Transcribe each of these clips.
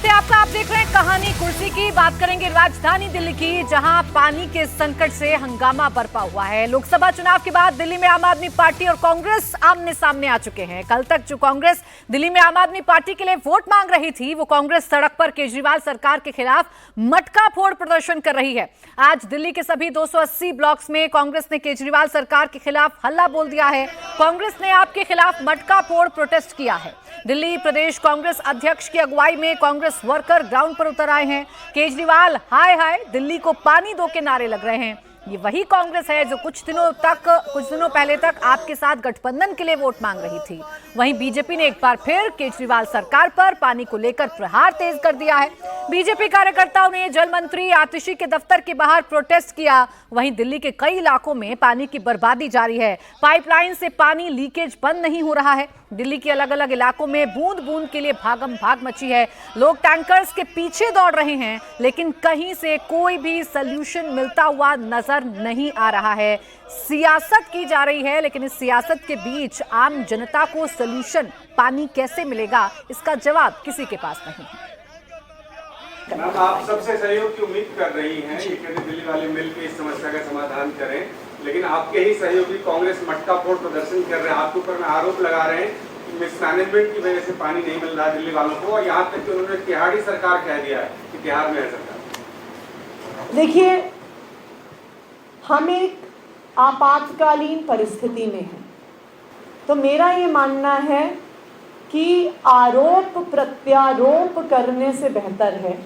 स्वागत है आपका। आप देख रहे हैं कहानी कुर्सी की। बात करेंगे राजधानी दिल्ली की, जहां पानी के संकट से हंगामा बरपा हुआ है। लोकसभा चुनाव के बाद दिल्ली में आम आदमी पार्टी और कांग्रेस आमने सामने आ चुके हैं। कल तक जो कांग्रेस दिल्ली में आम आदमी पार्टी के लिए वोट मांग रही थी, वो कांग्रेस सड़क पर केजरीवाल सरकार के खिलाफ मटका फोड़ प्रदर्शन कर रही है। आज दिल्ली के सभी 280 ब्लॉक्स में कांग्रेस ने केजरीवाल सरकार के खिलाफ हल्ला बोल दिया है। कांग्रेस ने आपके खिलाफ मटका फोड़ प्रोटेस्ट किया है। दिल्ली प्रदेश कांग्रेस अध्यक्ष की अगुवाई में कांग्रेस वर्कर ग्राउंड पर उतर आए हैं। केजरीवाल हाय हाय दिल्ली को पानी दो के नारे लग रहे हैं। ये वही कांग्रेस है जो कुछ दिनों पहले तक आपके साथ गठबंधन के लिए वोट मांग रही थी। वहीं बीजेपी ने एक बार फिर केजरीवाल सरकार पर पानी को लेकर प्रहार तेज कर दिया है। बीजेपी कार्यकर्ताओं ने जल मंत्री आतिशी के दफ्तर के बाहर प्रोटेस्ट किया। वहीं दिल्ली के कई इलाकों में पानी की बर्बादी जारी है। पाइपलाइन से पानी लीकेज बंद नहीं हो रहा है। दिल्ली के अलग अलग इलाकों में बूंद बूंद के लिए भागम भाग मची है। लोग टैंकर्स के पीछे दौड़ रहे हैं, लेकिन कहीं से कोई भी सल्यूशन मिलता हुआ नजर नहीं आ रहा है। सियासत की जा रही है, लेकिन इस सियासत के बीच आम जनता को सल्यूशन पानी कैसे मिलेगा, इसका जवाब किसी के पास नहीं है। मैम, आप सबसे सहयोग की उम्मीद कर रही हैं कि दिल्ली वाले मिलकर इस समस्या का समाधान करें, लेकिन आपके ही सहयोगी कांग्रेस मटका फोड़ प्रदर्शन कर रहे हैं। आपके ऊपर में आरोप लगा रहे हैं कि मिसमैनेजमेंट की वजह से पानी नहीं मिल रहा दिल्ली वालों को, और यहाँ तक कि उन्होंने तिहाड़ी सरकार कह दिया है कि तिहाड़ में है सरकार। देखिए, हम एक आपातकालीन परिस्थिति में हैं, तो मेरा ये मानना है कि आरोप प्रत्यारोप करने से बेहतर है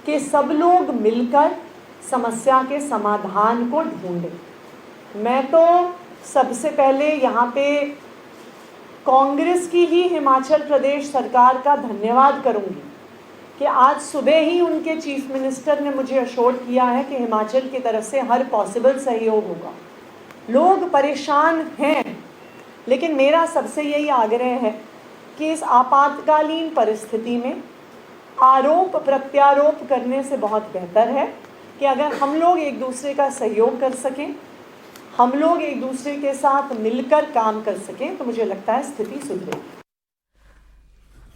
कि सब लोग मिलकर समस्या के समाधान को ढूंढें। मैं तो सबसे पहले यहाँ पे कांग्रेस की ही हिमाचल प्रदेश सरकार का धन्यवाद करूँगी कि आज सुबह ही उनके चीफ मिनिस्टर ने मुझे अश्योर किया है कि हिमाचल की तरफ से हर पॉसिबल सहयोग होगा। लोग परेशान हैं, लेकिन मेरा सबसे यही आग्रह है कि इस आपातकालीन परिस्थिति में आरोप प्रत्यारोप करने से बहुत बेहतर है कि अगर हम लोग एक दूसरे का सहयोग कर सकें, हम लोग एक दूसरे के साथ मिलकर काम कर सकें, तो मुझे लगता है स्थिति सुधरेगी।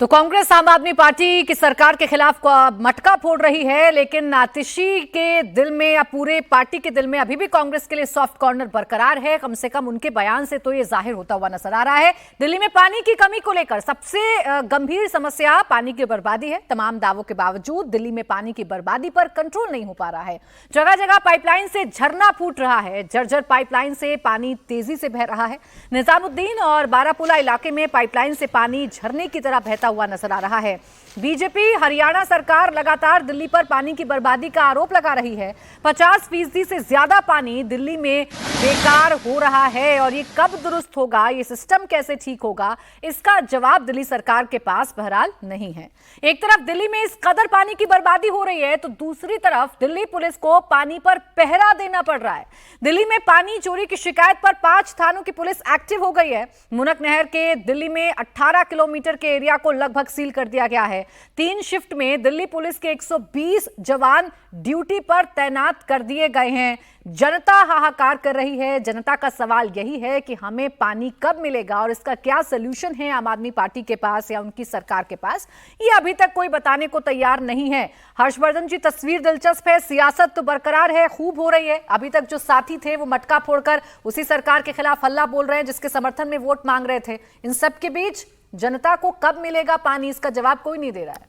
तो कांग्रेस आम आदमी पार्टी की सरकार के खिलाफ मटका फोड़ रही है, लेकिन आतिशी के दिल में या पूरे पार्टी के दिल में अभी भी कांग्रेस के लिए सॉफ्ट कॉर्नर बरकरार है। कम से कम उनके बयान से तो ये जाहिर होता हुआ नजर आ रहा है। दिल्ली में पानी की कमी को लेकर सबसे गंभीर समस्या पानी की बर्बादी है। तमाम दावों के बावजूद दिल्ली में पानी की बर्बादी पर कंट्रोल नहीं हो पा रहा है। जगह जगह पाइपलाइन से झरना फूट रहा है। जर्जर पाइपलाइन से पानी तेजी से बह रहा है। निजामुद्दीन और बारापुला इलाके में पाइपलाइन से पानी झरने की तरह बहता हुआ नजर आ रहा है। बीजेपी हरियाणा सरकार लगातार दिल्ली पर पानी की बर्बादी का आरोप लगा रही है। 50% से ज्यादा पानी दिल्ली में बेकार हो रहा है, और ये कब दुरुस्त होगा, ये सिस्टम कैसे ठीक होगा, इसका जवाब दिल्ली सरकार के पास बहरहाल नहीं है। एक तरफ दिल्ली में इस कदर पानी की बर्बादी हो रही है, तो दूसरी तरफ दिल्ली पुलिस को पानी पर पहरा देना पड़ रहा है। दिल्ली में पानी चोरी की शिकायत पर 5 थानों की पुलिस एक्टिव हो गई है। मुनक नहर के दिल्ली में 18 किलोमीटर के एरिया को लगभग सील कर दिया गया है। 3 शिफ्ट में दिल्ली पुलिस के 120 जवान ड्यूटी पर तैनात कर दिए गए हैं। जनता हाहाकार कर रही है। जनता का सवाल यही है कि हमें पानी कब मिलेगा, और इसका क्या सलूशन है आम आदमी पार्टी के पास या उनकी सरकार के पास, ये अभी तक कोई बताने को तैयार नहीं है। हर्षवर्धन जी, तस्वीर दिलचस्प है। सियासत तो बरकरार है, खूब हो रही है। अभी तक जो साथी थे वो मटका फोड़कर उसी सरकार के खिलाफ हल्ला बोल रहे हैं जिसके समर्थन में वोट मांग रहे थे। इन सब के बीच जनता को कब मिलेगा पानी, इसका जवाब कोई नहीं दे रहा है।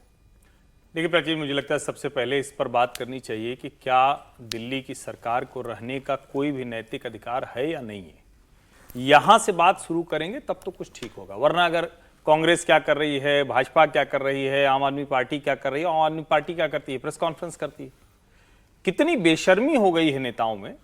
देखिए प्राची, मुझे लगता है सबसे पहले इस पर बात करनी चाहिए कि क्या दिल्ली की सरकार को रहने का कोई भी नैतिक अधिकार है या नहीं है। यहां से बात शुरू करेंगे तब तो कुछ ठीक होगा, वरना अगर कांग्रेस क्या कर रही है, भाजपा क्या कर रही है, आम आदमी पार्टी क्या कर रही है, आम आदमी पार्टी क्या करती है, प्रेस कॉन्फ्रेंस करती है। कितनी बेशर्मी हो गई है नेताओं में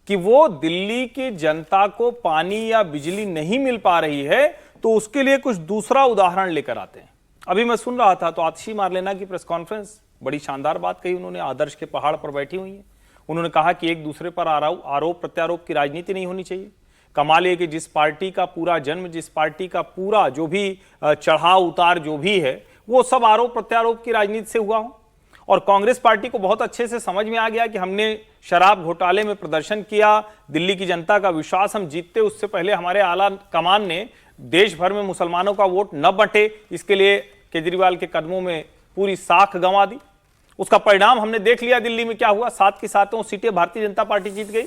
कि वो दिल्ली की जनता को पानी या बिजली नहीं मिल पा रही है तो उसके लिए कुछ दूसरा उदाहरण लेकर आते हैं। अभी मैं सुन रहा था तो आतिशी मारलेना की प्रेस कॉन्फ्रेंस, बड़ी शानदार बात कही उन्होंने। आदर्श के पहाड़ पर बैठी हुई हैं। उन्होंने कहा कि एक दूसरे पर आरोप प्रत्यारोप की राजनीति नहीं होनी चाहिए। कमाल ये कि जिस पार्टी का पूरा जन्म, जिस पार्टी का पूरा जो भी चढ़ाव उतार जो भी है, वो सब आरोप प्रत्यारोप की राजनीति से हुआ हो। और कांग्रेस पार्टी को बहुत अच्छे से समझ में आ गया कि हमने शराब घोटाले में प्रदर्शन किया, दिल्ली की जनता का विश्वास हम जीतते, उससे पहले हमारे आला कमान ने देश भर में मुसलमानों का वोट न बंटे, इसके लिए केजरीवाल के कदमों में पूरी साख गंवा दी। उसका परिणाम हमने देख लिया दिल्ली में क्या हुआ, 7 की 7 सीटें भारतीय जनता पार्टी जीत गई।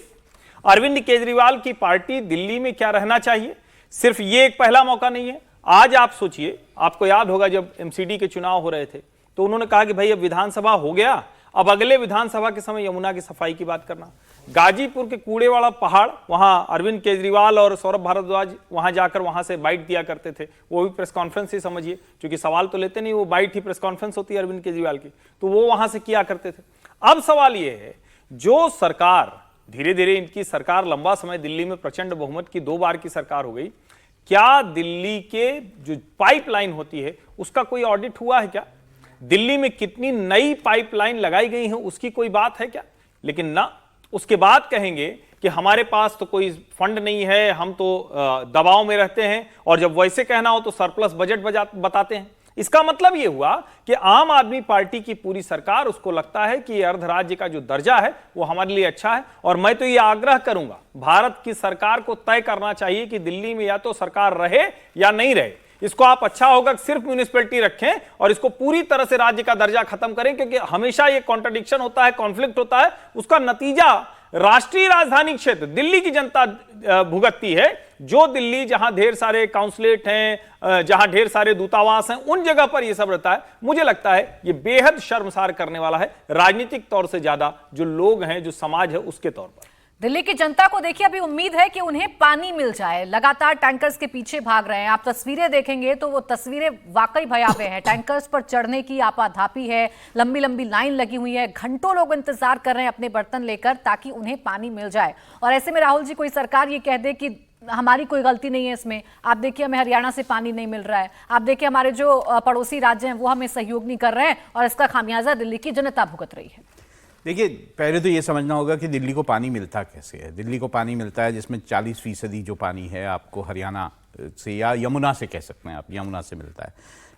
अरविंद केजरीवाल की पार्टी दिल्ली में क्या रहना चाहिए, सिर्फ ये एक पहला मौका नहीं है। आज आप सोचिए, आपको याद होगा जब एमसीडी के चुनाव हो रहे थे तो उन्होंने कहा कि भाई अब विधानसभा हो गया, अब अगले विधानसभा के समय यमुना की सफाई की बात करना। गाजीपुर के कूड़े वाला पहाड़, वहां अरविंद केजरीवाल और सौरभ भारद्वाज वहां जाकर वहां से बाइट दिया करते थे, वो भी प्रेस कॉन्फ्रेंस ही समझिए, क्योंकि सवाल तो लेते नहीं, वो बाइट ही प्रेस कॉन्फ्रेंस होती है अरविंद केजरीवाल की, तो वो वहां से किया करते थे। अब सवाल ये है, जो सरकार धीरे धीरे इनकी सरकार लंबा समय दिल्ली में प्रचंड बहुमत की 2 बार की सरकार हो गई, क्या दिल्ली के जो पाइपलाइन होती है उसका कोई ऑडिट हुआ है क्या? दिल्ली में कितनी नई पाइपलाइन लगाई गई है उसकी कोई बात है क्या? लेकिन ना, उसके बाद कहेंगे कि हमारे पास तो कोई फंड नहीं है, हम तो दबाव में रहते हैं, और जब वैसे कहना हो तो सरप्लस बजट बताते हैं। इसका मतलब यह हुआ कि आम आदमी पार्टी की पूरी सरकार, उसको लगता है कि अर्ध राज्य का जो दर्जा है वो हमारे लिए अच्छा है। और मैं तो यह आग्रह करूंगा, भारत की सरकार को तय करना चाहिए कि दिल्ली में या तो सरकार रहे या नहीं रहे। इसको आप अच्छा होगा सिर्फ म्यूनिसिपैलिटी रखें और इसको पूरी तरह से राज्य का दर्जा खत्म करें, क्योंकि हमेशा ये कॉन्ट्रडिक्शन होता है, कॉन्फ्लिक्ट होता है, उसका नतीजा राष्ट्रीय राजधानी क्षेत्र दिल्ली की जनता भुगतती है। जो दिल्ली जहां ढेर सारे काउंसलेट हैं, जहां ढेर सारे दूतावास हैं, उन जगह पर यह सब रहता है। मुझे लगता है यह बेहद शर्मसार करने वाला है, राजनीतिक तौर से ज्यादा जो लोग हैं, जो समाज है, उसके तौर पर। दिल्ली की जनता को देखिए, अभी उम्मीद है कि उन्हें पानी मिल जाए, लगातार टैंकर्स के पीछे भाग रहे हैं। आप तस्वीरें देखेंगे तो वो तस्वीरें वाकई भयावह हैं। टैंकर्स पर चढ़ने की आपाधापी है, लंबी लंबी लाइन लगी हुई है, घंटों लोग इंतजार कर रहे हैं अपने बर्तन लेकर ताकि उन्हें पानी मिल जाए। और ऐसे में राहुल जी, कोई सरकार ये कह दे कि हमारी कोई गलती नहीं है इसमें, आप देखिए हमें हरियाणा से पानी नहीं मिल रहा है, आप देखिए हमारे जो पड़ोसी राज्य हैं वो हमें सहयोग नहीं कर रहे हैं, और इसका खामियाजा दिल्ली की जनता भुगत रही है। देखिए, पहले तो ये समझना होगा कि दिल्ली को पानी मिलता कैसे है। दिल्ली को पानी मिलता है जिसमें 40% जो पानी है आपको हरियाणा से या यमुना से कह सकते हैं आप, यमुना से मिलता है।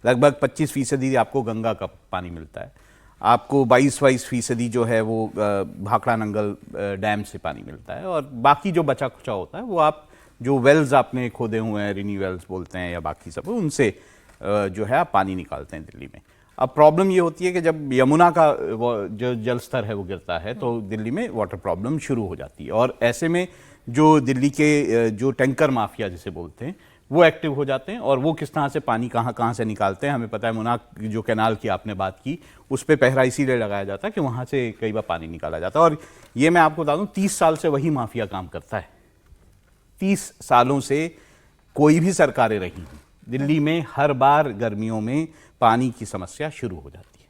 लगभग 25% आपको गंगा का पानी मिलता है। आपको 22% जो है वो भाखड़ा नंगल डैम से पानी मिलता है, और बाकी जो बचा खुचा होता है वो आप जो वेल्स आपने खोदे हुए हैं, रिनी वेल्स बोलते हैं या बाकी सब, उनसे जो है आप पानी निकालते हैं दिल्ली में। अब प्रॉब्लम ये होती है कि जब यमुना का जो जल स्तर है वो गिरता है तो दिल्ली में वाटर प्रॉब्लम शुरू हो जाती है, और ऐसे में जो दिल्ली के जो टैंकर माफिया जिसे बोलते हैं वो एक्टिव हो जाते हैं, और वो किस तरह से पानी कहाँ से निकालते हैं हमें पता है। मुनाक जो कैनाल की आपने बात की, उस पर पहरा इसीलिए लगाया जाता है कि वहाँ से कई बार पानी निकाला जाता है। और ये मैं आपको बता दूँ, 30 साल से वही माफिया काम करता है। 30 सालों से कोई भी सरकारें रही, दिल्ली में हर बार गर्मियों में पानी की समस्या शुरू हो जाती है।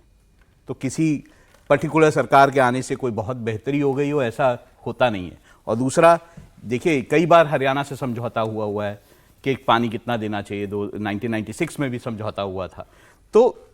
तो किसी पर्टिकुलर सरकार के आने से कोई बहुत बेहतरी हो गई हो, ऐसा होता नहीं है। और दूसरा, देखिए कई बार हरियाणा से समझौता हुआ है कि पानी कितना देना चाहिए, 1996 में भी समझौता हुआ था। तो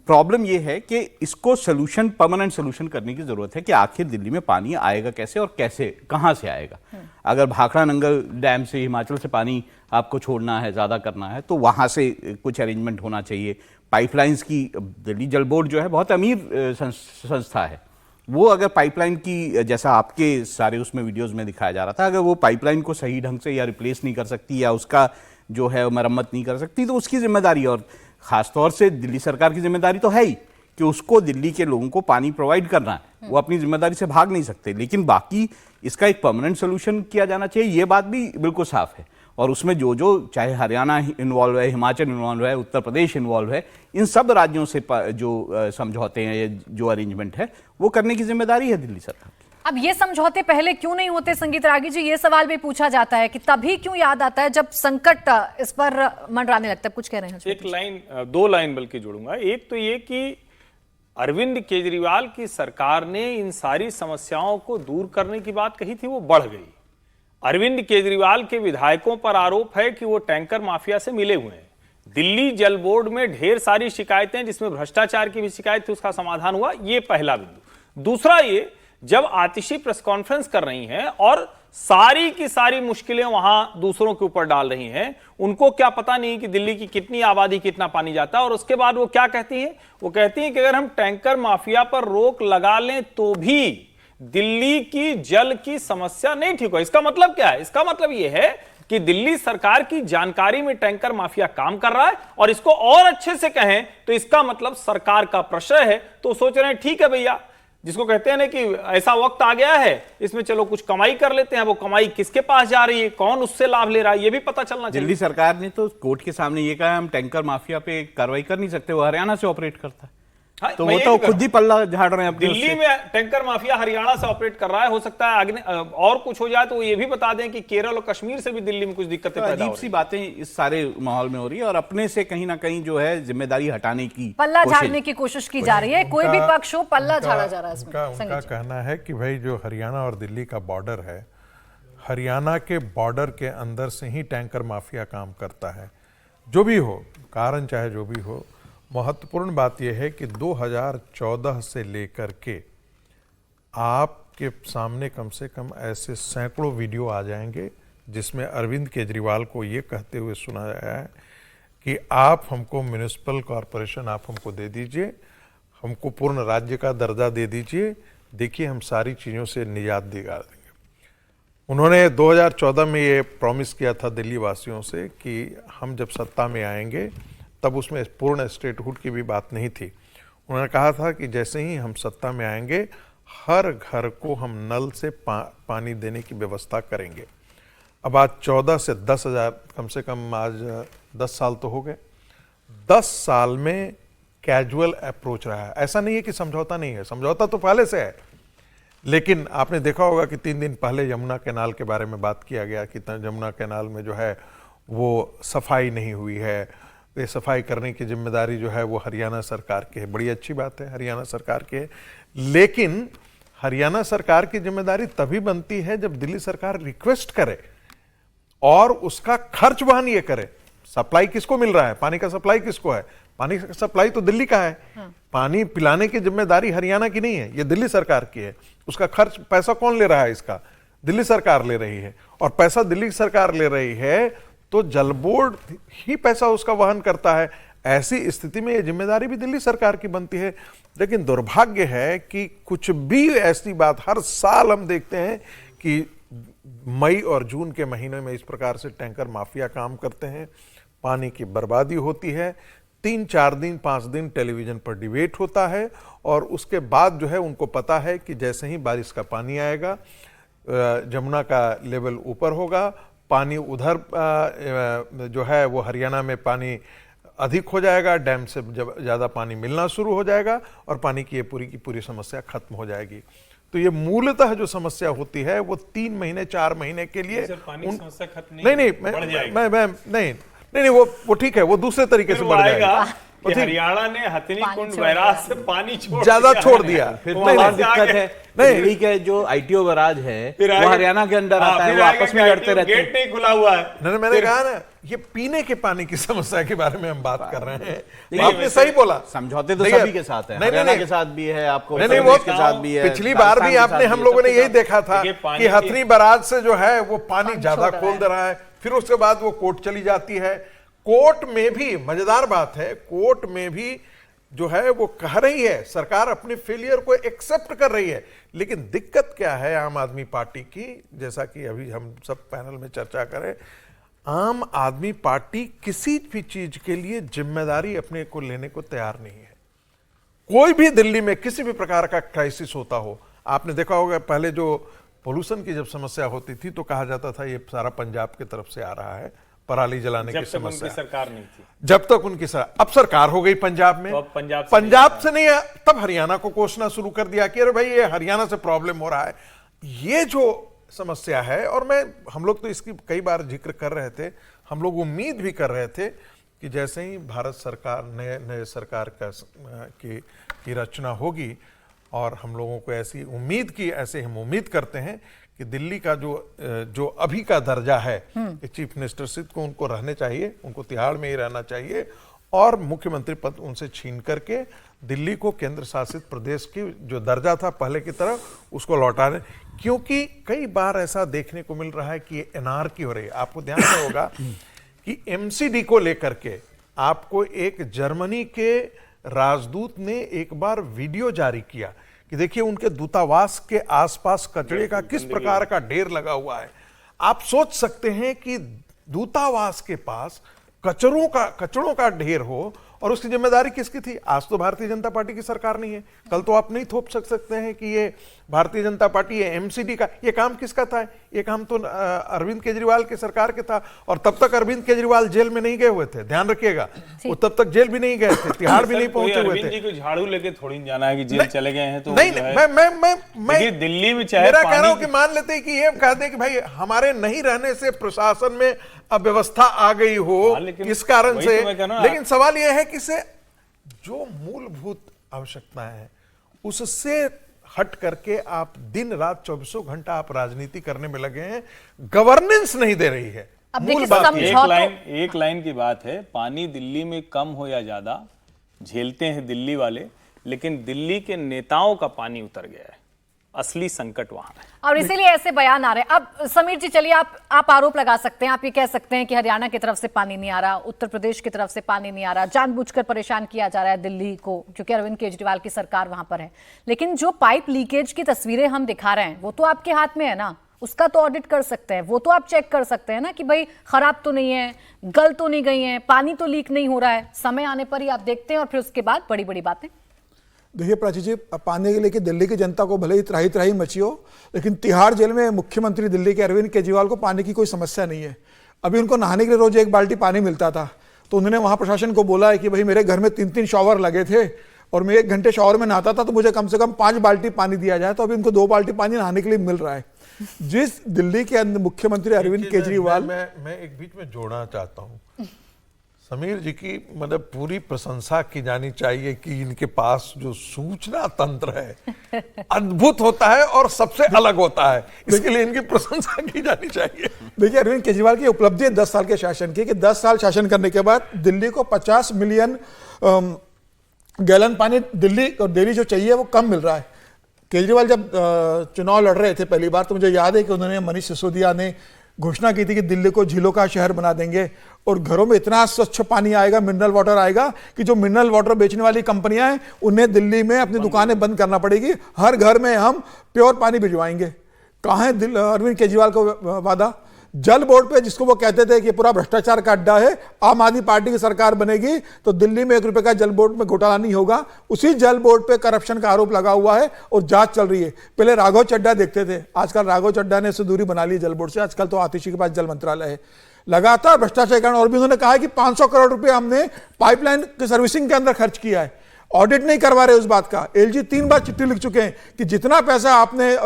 प्रॉब्लम यह है कि इसको सोल्यूशन, परमानेंट सोल्यूशन करने की जरूरत है कि आखिर दिल्ली में पानी आएगा कैसे और कैसे, कहां से आएगा। अगर भाखड़ा नंगल डैम से हिमाचल से पानी आपको छोड़ना है, ज्यादा करना है, तो वहां से कुछ अरेंजमेंट होना चाहिए। पाइपलाइंस की, दिल्ली जल बोर्ड जो है बहुत अमीर संस्था है, वो अगर पाइपलाइन की, जैसा आपके सारे उसमें वीडियोस में दिखाया जा रहा था, अगर वो पाइपलाइन को सही ढंग से या रिप्लेस नहीं कर सकती या उसका जो है मरम्मत नहीं कर सकती, तो उसकी जिम्मेदारी, और खासतौर से दिल्ली सरकार की जिम्मेदारी तो है ही कि उसको दिल्ली के लोगों को पानी प्रोवाइड करना है, वो अपनी जिम्मेदारी से भाग नहीं सकते। लेकिन बाकी इसका एक परमानेंट सोल्यूशन किया जाना चाहिए, ये बात भी बिल्कुल साफ है। और उसमें जो चाहे हरियाणा इन्वॉल्व है, हिमाचल इन्वॉल्व है, उत्तर प्रदेश इन्वॉल्व है, इन सब राज्यों से जो समझौते हैं, जो अरेंजमेंट है, वो करने की जिम्मेदारी है दिल्ली सरकार की। अब ये समझौते पहले क्यों नहीं होते संगीत रागी जी, ये सवाल भी पूछा जाता है कि तभी क्यों याद आता है जब संकट इस पर मंडराने लगता है। कुछ कह रहे हैं? एक लाइन, 2 लाइन बल्कि जोड़ूंगा। एक तो ये कि अरविंद केजरीवाल की सरकार ने इन सारी समस्याओं को दूर करने की बात कही थी, वो बढ़ गई। अरविंद केजरीवाल के विधायकों पर आरोप है कि वो टैंकर माफिया से मिले हुए हैं। दिल्ली जल बोर्ड में ढेर सारी शिकायतें, जिसमें भ्रष्टाचार की भी शिकायत थी, उसका समाधान हुआ, ये पहला बिंदु। दूसरा, ये जब आतिशी प्रेस कॉन्फ्रेंस कर रही हैं और सारी की सारी मुश्किलें वहां दूसरों के ऊपर डाल रही हैं, उनको क्या पता नहीं कि दिल्ली की कितनी आबादी, कितना पानी जाता है। और उसके बाद वो क्या कहती हैं? वो कहती हैं कि अगर हम टैंकर माफिया पर रोक लगा लें तो भी दिल्ली की जल की समस्या नहीं ठीक हो। इसका मतलब क्या है? इसका मतलब यह है कि दिल्ली सरकार की जानकारी में टैंकर माफिया काम कर रहा है, और इसको और अच्छे से कहें तो इसका मतलब सरकार का प्रश्रय है। तो सोच रहे हैं ठीक है भैया, जिसको कहते हैं ना कि ऐसा वक्त आ गया है, इसमें चलो कुछ कमाई कर लेते हैं। वो कमाई किसके पास जा रही है, कौन उससे लाभ ले रहा है, ये भी पता चलना चाहिए। दिल्ली सरकार ने तो कोर्ट के सामने ये कहा हम टैंकर माफिया पे कार्रवाई कर नहीं सकते, वो हरियाणा से ऑपरेट करता है। हाँ, तो वो तो खुद ही पल्ला झाड़ रहे हैं अपने दिल्ली में टैंकर माफिया हरियाणा से ऑपरेट कर रहा है। हो सकता है आगे और कुछ हो जाए तो ये भी बता दें कि केरल और कश्मीर से भी दिल्ली में कुछ दिक्कतें पैदा हो रही हैं। अजीब सी बातें इस सारे माहौल में हो रही है, और अपने से कहीं ना कहीं जो है जिम्मेदारी हटाने की पल्ला झाड़ने की कोशिश की जा रही है। कोई भी पक्ष हो, पल्ला झाड़ा जा रहा है इसमें। उनका कहना है कि भाई जो हरियाणा और दिल्ली का बॉर्डर है, हरियाणा के बॉर्डर के अंदर से ही टैंकर माफिया काम करता है। जो भी हो कारण, चाहे जो भी हो, महत्वपूर्ण बात यह है कि 2014 से लेकर के आपके सामने कम से कम ऐसे सैकड़ों वीडियो आ जाएंगे जिसमें अरविंद केजरीवाल को ये कहते हुए सुना गया है कि आप हमको म्युनिसिपल कॉरपोरेशन आप हमको दे दीजिए, हमको पूर्ण राज्य का दर्जा दे दीजिए, देखिए हम सारी चीज़ों से निजात दिला देंगे। उन्होंने 2014 में ये प्रॉमिस किया था दिल्ली वासियों से कि हम जब सत्ता में आएंगे, तब उसमें पूर्ण स्टेटहुड की भी बात नहीं थी। उन्होंने कहा था कि जैसे ही हम सत्ता में आएंगे, हर घर को हम नल से पानी देने की व्यवस्था करेंगे। अब आज 14 से 10,000, कम से कम आज 10 साल तो हो गए। 10 साल में कैजुअल अप्रोच रहा है। ऐसा नहीं है कि समझौता नहीं है, समझौता तो पहले से है। लेकिन आपने देखा होगा कि 3 दिन पहले यमुना कैनाल के बारे में बात किया गया कि यमुना कैनाल में जो है वो सफाई नहीं हुई है। ये सफाई करने की जिम्मेदारी जो है वो हरियाणा सरकार की है। बड़ी अच्छी बात है, हरियाणा सरकार की है। लेकिन हरियाणा सरकार की जिम्मेदारी तभी बनती है जब दिल्ली सरकार रिक्वेस्ट करे और उसका खर्च वहन ये करे। सप्लाई किसको मिल रहा है, पानी का सप्लाई किसको है? पानी का सप्लाई तो दिल्ली का है। पानी पिलाने की जिम्मेदारी हरियाणा की नहीं है, ये दिल्ली सरकार की है। उसका खर्च, पैसा कौन ले रहा है इसका? दिल्ली सरकार ले रही है। और पैसा दिल्ली सरकार ले रही है तो जल बोर्ड ही पैसा उसका वहन करता है। ऐसी स्थिति में ये जिम्मेदारी भी दिल्ली सरकार की बनती है। लेकिन दुर्भाग्य है कि कुछ भी ऐसी बात हर साल हम देखते हैं कि मई और जून के महीने में इस प्रकार से टैंकर माफिया काम करते हैं, पानी की बर्बादी होती है। 3-4 दिन 5 दिन टेलीविजन पर डिबेट होता है और उसके बाद जो है उनको पता है कि जैसे ही बारिश का पानी आएगा, जमुना का लेवल ऊपर होगा, पानी उधर जो है वो हरियाणा में पानी अधिक हो जाएगा, डैम से ज़्यादा पानी मिलना शुरू हो जाएगा और पानी की ये पूरी की पूरी समस्या खत्म हो जाएगी। तो ये मूलतः जो समस्या होती है वो 3 महीने 4 महीने के लिए समस्या खत्म नहीं, वो ठीक है, वो दूसरे तरीके से बढ़ जाएगा। कि हरियाणा ने हथनी कुंड बैराज से पानी ज्यादा छोड़ दिया। फिर तो और दिक्कत है, दिल्ली के जो आईटीओ बैराज है वो हरियाणा के अंदर आता है, वो आपस में लड़ते रहते हैं। गेट नहीं खुला हुआ है। नहीं, मैंने कहा ना, ये पीने के पानी की समस्या के बारे में हम बात कर रहे हैं। आपने सही बोला, समझौते तो सभी के साथ है, हरियाणा के साथ भी है, आपको नहीं, वो के साथ भी है। पिछली बार भी आपने, हम लोगों ने यही देखा था कि हथनी बैराज से जो है वो पानी ज्यादा खोल दे रहा है, फिर उसके बाद वो कोर्ट चली जाती है। कोर्ट में भी मजेदार बात है, कोर्ट में भी जो है वो कह रही है, सरकार अपने फेलियर को एक्सेप्ट कर रही है। लेकिन दिक्कत क्या है आम आदमी पार्टी की, जैसा कि अभी हम सब पैनल में चर्चा करें, आम आदमी पार्टी किसी भी चीज के लिए जिम्मेदारी अपने को लेने को तैयार नहीं है। कोई भी दिल्ली में किसी भी प्रकार का क्राइसिस होता हो, आपने देखा होगा पहले जो पोल्यूशन की जब समस्या होती थी तो कहा जाता था ये सारा पंजाब की तरफ से आ रहा है, पराली जलाने की समस्या। सरकार नहीं थी जब तक उनकी अब सरकार हो गई पंजाब में, तो पंजाब से नहीं है, तब हरियाणा को कोसना शुरू कर दिया कि अरे भाई ये हरियाणा से प्रॉब्लम हो रहा है। ये जो समस्या है, और हम लोग तो इसकी कई बार जिक्र कर रहे थे, हम लोग उम्मीद भी कर रहे थे कि जैसे ही भारत सरकार नए सरकार की रचना होगी, और हम लोगों को ऐसी उम्मीद की, ऐसे हम उम्मीद करते हैं कि दिल्ली का जो अभी का दर्जा है कि चीफ मिनिस्टरशिप को उनको रहने चाहिए, उनको तिहाड़ में ही रहना चाहिए, और मुख्यमंत्री पद उनसे छीन करके दिल्ली को केंद्र शासित प्रदेश की जो दर्जा था पहले की तरह उसको लौटाने। क्योंकि कई बार ऐसा देखने को मिल रहा है कि एनार्की हो रही है। आपको ध्यान में होगा कि एमसीडी को लेकर के आपको एक जर्मनी के राजदूत ने एक बार वीडियो जारी किया कि देखिए उनके दूतावास के आसपास कचरे का किस प्रकार का ढेर लगा हुआ है। आप सोच सकते हैं कि दूतावास के पास कचरों का ढेर हो और उसकी जिम्मेदारी किसकी थी? आज तो भारतीय जनता पार्टी की सरकार नहीं है, कल तो आप नहीं थोप सकते हैं कि ये भारतीय जनता पार्टी है, एमसीडी का। ये काम किसका था? ये काम तो अरविंद केजरीवाल की सरकार के था, और तब तक अरविंद केजरीवाल जेल में नहीं गए हुए थे, ध्यान रखिएगा। वो तब तक जेल भी नहीं गए थे, तिहाड़ भी नहीं पहुंचे हुए थे। जी को झाड़ू लेके थोड़ी जाना है कि जेल चले गए हैं तो नहीं, मैं दिल्ली में चाहे मेरा कह रहा हूं कि मान लेते हैं कि ये कह दें कि भाई हमारे नहीं रहने से प्रशासन में अव्यवस्था आ गई हो, इस कारण से। लेकिन सवाल यह है कि से जो मूलभूत आवश्यकताएं हैं उससे हट करके आप दिन रात 24 घंटा आप राजनीति करने में लगे हैं, गवर्नेंस नहीं दे रही है। मूल बात एक लाइन की बात है, पानी दिल्ली में कम हो या ज्यादा झेलते हैं दिल्ली वाले, लेकिन दिल्ली के नेताओं का पानी उतर गया है, असली संकट वहां है। और इसीलिए ऐसे बयान आ रहे हैं। अब समीर जी चलिए, आप आरोप लगा सकते हैं, आप ये कह सकते हैं कि हरियाणा की तरफ से पानी नहीं आ रहा, उत्तर प्रदेश की तरफ से पानी नहीं आ रहा, जानबूझकर परेशान किया जा रहा है दिल्ली को क्योंकि अरविंद केजरीवाल की सरकार वहां पर है। लेकिन जो पाइप लीकेज की तस्वीरें हम दिखा रहे हैं वो तो आपके हाथ में है ना, उसका तो ऑडिट कर सकते हैं, वो तो आप चेक कर सकते हैं ना कि भाई खराब तो नहीं है, गल तो नहीं गई है, पानी तो लीक नहीं हो रहा है। समय आने पर ही आप देखते हैं और फिर उसके बाद बड़ी बड़ी बातें। देखिए प्राची जी, पानी के लेके दिल्ली की जनता को भले ही त्राही त्राही मची हो, लेकिन तिहाड़ जेल में मुख्यमंत्री दिल्ली के अरविंद केजरीवाल को पानी की कोई समस्या नहीं है। अभी उनको नहाने के लिए रोज 1 बाल्टी पानी मिलता था, तो उन्होंने वहां प्रशासन को बोला है कि भाई मेरे घर में 3-3 शॉवर लगे थे और मैं 1 घंटे शॉवर में नहाता था, तो मुझे कम से कम 5 बाल्टी पानी दिया जाए। तो अभी उनको 2 बाल्टी पानी नहाने के लिए मिल रहा है। जिस दिल्ली के मुख्यमंत्री अरविंद केजरीवाल, मैं एक बीच में जोड़ना चाहता हूं, समीर जी की मतलब पूरी प्रशंसा की जानी चाहिए कि इनके पास जो सूचना तंत्र है अद्भुत होता है और सबसे अलग होता है, इसके लिए इनकी प्रशंसा की जानी चाहिए। देखिए अरविंद केजरीवाल की उपलब्धि है 10 साल के शासन की, कि 10 साल शासन करने के बाद दिल्ली को 50 मिलियन गैलन पानी दिल्ली और डेली जो चाहिए वो कम मिल रहा है। केजरीवाल जब चुनाव लड़ रहे थे पहली बार, तो मुझे याद है कि उन्होंने मनीष सिसोदिया ने घोषणा की थी कि दिल्ली को झीलों का शहर बना देंगे और घरों में इतना स्वच्छ पानी आएगा, मिनरल वाटर आएगा कि जो मिनरल वाटर बेचने वाली कंपनियां हैं उन्हें दिल्ली में अपनी दुकानें बंद करना पड़ेगी, हर घर में हम प्योर पानी भिजवाएंगे। कहाँ है अरविंद केजरीवाल को वादा? जल बोर्ड पे, जिसको वो कहते थे कि पूरा भ्रष्टाचार का अड्डा है, आम आदमी पार्टी की सरकार बनेगी तो दिल्ली में 1 रुपए का जल बोर्ड में घोटाला नहीं होगा, उसी जल बोर्ड पे करप्शन का आरोप लगा हुआ है और जांच चल रही है। पहले राघव चड्ढा देखते थे, आजकल राघव चड्ढा ने इससे दूरी बना ली जल बोर्ड से, आजकल तो आतिशी के पास जल मंत्रालय है। लगातार भ्रष्टाचार कारण, और भी उन्होंने कहा है कि 500 करोड़ रुपए हमने पाइपलाइन की सर्विसिंग के अंदर खर्च किया है। ऑडिट नहीं करवा रहे उस बात का। एलजी 3 बार चिट्ठी लिख चुके हैं कि जितना पैसा आपने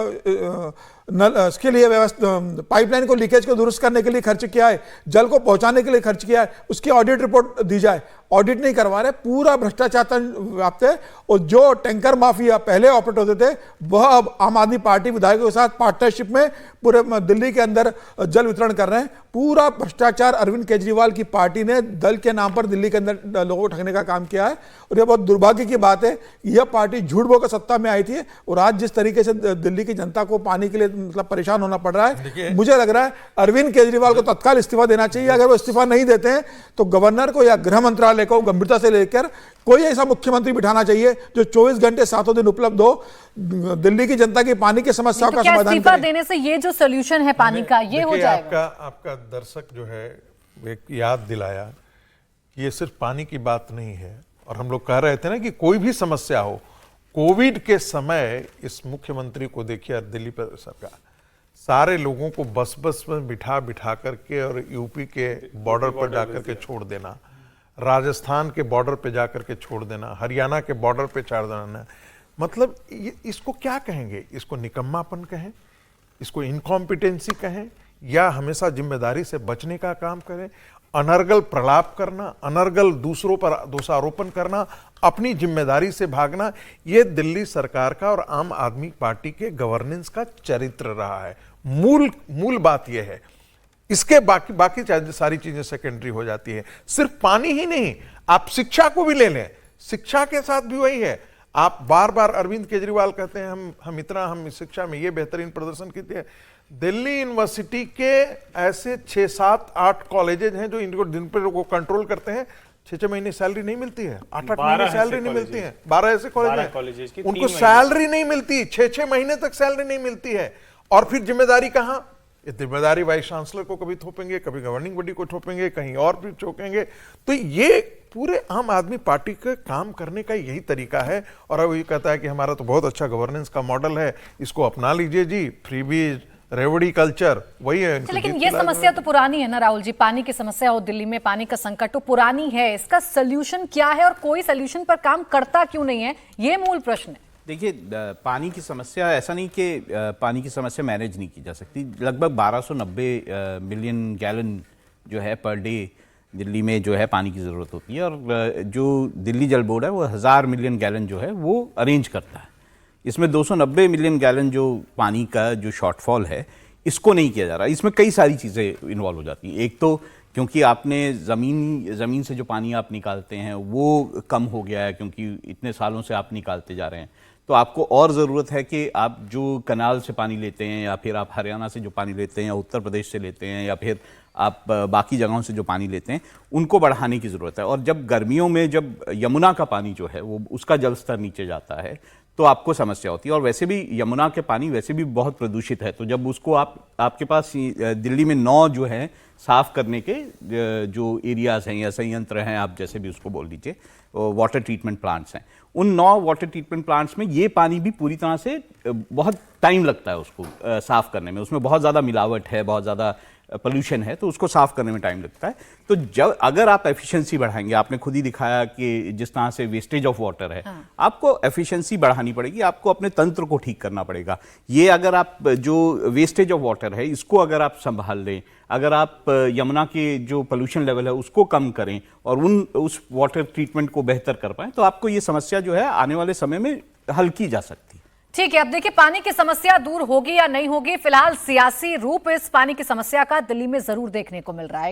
इसके लिए व्यवस्था, पाइपलाइन को लीकेज को दुरुस्त करने के लिए खर्च किया है, जल को पहुंचाने के लिए खर्च किया है, उसकी ऑडिट रिपोर्ट दी जाए। ऑडिट नहीं करवा रहे, पूरा भ्रष्टाचार व्याप्त है। और जो टैंकर माफिया पहले ऑपरेट होते थे वह अब आम आदमी पार्टी विधायकों के साथ पार्टनरशिप में पूरे दिल्ली के अंदर जल वितरण कर रहे हैं। पूरा भ्रष्टाचार अरविंद केजरीवाल की पार्टी ने दल के नाम पर दिल्ली के अंदर लोगों को ठगने का काम किया है। और यह बहुत दुर्भाग्य की बात है, यह पार्टी झूठ बोलकर सत्ता में आई थी और आज जिस तरीके से दिल्ली की जनता को पानी के लिए मतलब परेशान होना पड़ रहा है, मुझे लग रहा है अरविंद केजरीवाल को तत्काल इस्तीफा देना चाहिए। अगर वो इस्तीफा नहीं देते हैं तो गवर्नर को या गृह मंत्रालय को गंभीरता से लेकर कोई ऐसा मुख्यमंत्री बिठाना चाहिए जो 24 घंटे 7 दिन उपलब्ध हो, दिल्ली की जनता की पानी की समस्याओं का समाधान करे। इस्तीफा देने से ये जो सोल्यूशन है पानी का, ये हो जाएगा। आपका दर्शक जो है एक याद दिलाया कि ये सिर्फ पानी की बात नहीं है। और हम लोग कह रहे थे ना कि कोई भी समस्या हो, कोविड के समय इस मुख्यमंत्री को देखिए, दिल्ली पर सरकार सारे लोगों को बस में बिठा करके और यूपी के बॉर्डर पर जाकर के छोड़ देना, राजस्थान के बॉर्डर पे जाकर के छोड़ देना, हरियाणा के बॉर्डर पे छोड़ देना। मतलब इसको क्या कहेंगे? इसको निकम्मापन कहें, इसको इनकॉम्पिटेंसी कहें, या हमेशा जिम्मेदारी से बचने का काम करें? अनर्गल प्रलाप करना, अनर्गल दूसरों पर दोषारोपण करना, अपनी जिम्मेदारी से भागना, यह दिल्ली सरकार का और आम आदमी पार्टी के गवर्नेंस का चरित्र रहा है। मूल बात यह है। इसके बाकी सारी चीजें सेकेंडरी हो जाती है। सिर्फ पानी ही नहीं, आप शिक्षा को भी ले लें, शिक्षा के साथ भी वही है। आप बार बार अरविंद केजरीवाल कहते हैं हम शिक्षा में ये बेहतरीन प्रदर्शन किए हैं। दिल्ली यूनिवर्सिटी के ऐसे 6, 7, 8 कॉलेजेस हैं जो इनको दिन पर को कंट्रोल करते हैं। 6 महीने सैलरी नहीं मिलती है, 8 महीने सैलरी नहीं मिलती है। 12 ऐसे कॉलेज हैं उनको सैलरी नहीं मिलती, 6 महीने तक सैलरी नहीं मिलती है। और फिर जिम्मेदारी कहां? ये जिम्मेदारी वाइस चांसलर को कभी थोपेंगे, कभी गवर्निंग बॉडी को थोपेंगे, कहीं और भी ठोकेंगे। तो ये पूरे आम आदमी पार्टी के काम करने का यही तरीका है। और अब ये कहता है कि हमारा तो बहुत अच्छा गवर्नेंस का मॉडल है, इसको अपना लीजिए जी, फ्रीबीज, रेवड़ी कल्चर, वही है। लेकिन ये समस्या तो पुरानी है ना राहुल जी, पानी की समस्या हो दिल्ली में, पानी का संकट तो पुरानी है। इसका सोल्यूशन क्या है और कोई सोल्यूशन पर काम करता क्यों नहीं है, ये मूल प्रश्न है। देखिए, पानी की समस्या ऐसा नहीं कि पानी की समस्या मैनेज नहीं की जा सकती। लगभग 1290 मिलियन गैलन जो है पर डे दिल्ली में जो है पानी की ज़रूरत होती है, और जो दिल्ली जल बोर्ड है वो 1000 मिलियन गैलन जो है वो अरेंज करता है। इसमें 290 मिलियन गैलन जो पानी का जो शॉर्टफॉल है, इसको नहीं किया जा रहा। इसमें कई सारी चीज़ें इन्वॉल्व हो जाती हैं। एक तो क्योंकि आपने ज़मीन से जो पानी आप निकालते हैं वो कम हो गया है, क्योंकि इतने सालों से आप निकालते जा रहे हैं, तो आपको और ज़रूरत है कि आप जो कनाल से पानी लेते हैं, या फिर आप हरियाणा से जो पानी लेते हैं, या उत्तर प्रदेश से लेते हैं, या फिर आप बाकी जगहों से जो पानी लेते हैं, उनको बढ़ाने की ज़रूरत है। और जब गर्मियों में जब यमुना का पानी जो है वो उसका जल स्तर नीचे जाता है तो आपको समस्या होती है। और वैसे भी यमुना के पानी वैसे भी बहुत प्रदूषित है, तो जब उसको आपके पास दिल्ली में 9 जो है साफ़ करने के जो एरियाज़ हैं या संयंत्र हैं, आप जैसे भी उसको बोल लीजिए, वाटर ट्रीटमेंट प्लांट्स हैं, उन 9 वाटर ट्रीटमेंट प्लांट्स में ये पानी भी पूरी तरह से बहुत टाइम लगता है उसको साफ़ करने में। उसमें बहुत ज़्यादा मिलावट है, बहुत ज़्यादा पोल्यूशन है, तो उसको साफ़ करने में टाइम लगता है। तो जब अगर आप एफिशिएंसी बढ़ाएंगे, आपने खुद ही दिखाया कि जिस तरह से वेस्टेज ऑफ वाटर है, आपको एफिशिएंसी बढ़ानी पड़ेगी, आपको अपने तंत्र को ठीक करना पड़ेगा। ये अगर आप जो वेस्टेज ऑफ वाटर है इसको अगर आप संभाल लें, अगर आप यमुना के जो पोल्यूशन लेवल है उसको कम करें और उस वाटर ट्रीटमेंट को बेहतर कर पाएं, तो आपको ये समस्या जो है आने वाले समय में हल की जा सकती है। ठीक है, अब देखिए पानी की समस्या दूर होगी या नहीं होगी, फिलहाल सियासी रूप इस पानी की समस्या का दिल्ली में जरूर देखने को मिल रहा है।